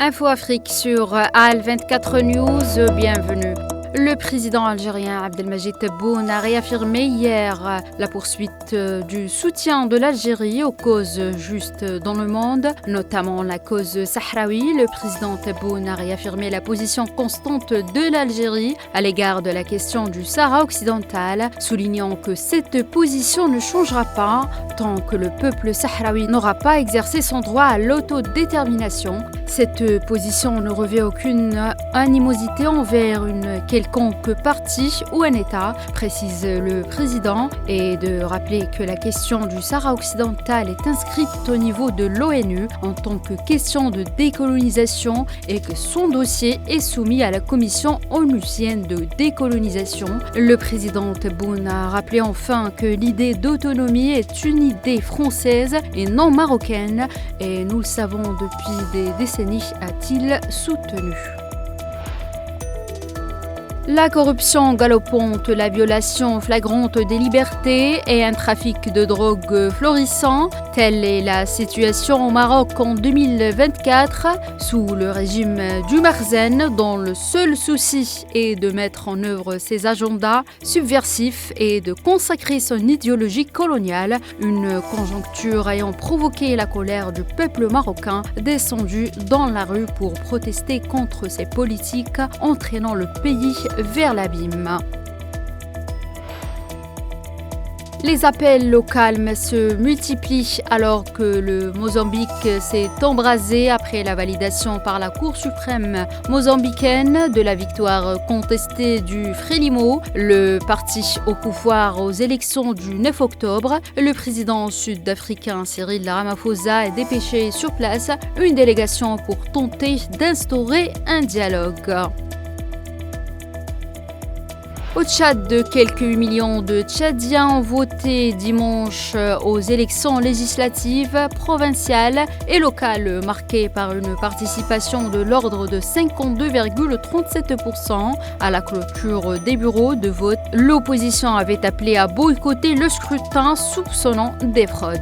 Info Afrique sur AL24 News, bienvenue. Le président algérien Abdelmadjid Tebboune a réaffirmé hier la poursuite du soutien de l'Algérie aux causes justes dans le monde, notamment la cause sahraoui. Le président Tebboune a réaffirmé la position constante de l'Algérie à l'égard de la question du Sahara occidental, soulignant que cette position ne changera pas tant que le peuple sahraoui n'aura pas exercé son droit à l'autodétermination. Cette position ne revêt aucune animosité envers une quelconque parti ou un État, précise le président, et de rappeler que la question du Sahara occidental est inscrite au niveau de l'ONU en tant que question de décolonisation et que son dossier est soumis à la commission onusienne de décolonisation. Le président Tebboune a rappelé enfin que l'idée d'autonomie est une idée française et non marocaine, et nous le savons depuis des décennies, a-t-il soutenu. La corruption galopante, la violation flagrante des libertés et un trafic de drogue florissant, telle est la situation au Maroc en 2024, sous le régime du Makhzen, dont le seul souci est de mettre en œuvre ses agendas subversifs et de consacrer son idéologie coloniale, une conjoncture ayant provoqué la colère du peuple marocain descendu dans la rue pour protester contre ces politiques entraînant le pays vers l'abîme. Les appels au calme se multiplient alors que le Mozambique s'est embrasé après la validation par la Cour suprême mozambicaine de la victoire contestée du Frelimo, le parti au pouvoir aux élections du 9 octobre. Le président sud-africain Cyril Ramaphosa a dépêché sur place une délégation pour tenter d'instaurer un dialogue. Au Tchad, quelques 8 millions de Tchadiens ont voté dimanche aux élections législatives, provinciales et locales, marquées par une participation de l'ordre de 52,37%. À la clôture des bureaux de vote, l'opposition avait appelé à boycotter le scrutin, soupçonnant des fraudes.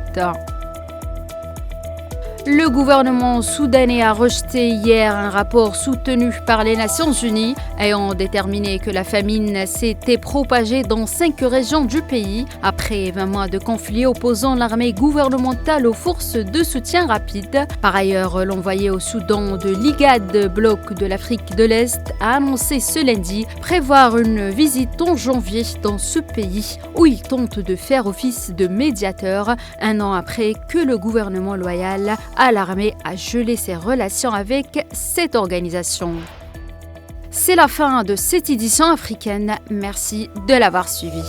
Le gouvernement soudanais a rejeté hier un rapport soutenu par les Nations Unies ayant déterminé que la famine s'était propagée dans 5 régions du pays après 20 mois de conflit opposant l'armée gouvernementale aux forces de soutien rapide. Par ailleurs, l'envoyé au Soudan de l'IGAD, bloc de l'Afrique de l'Est, a annoncé ce lundi prévoir une visite en janvier dans ce pays où il tente de faire office de médiateur un an après que le gouvernement loyal à l'armée a gelé ses relations avec cette organisation. C'est la fin de cette édition africaine. Merci de l'avoir suivi.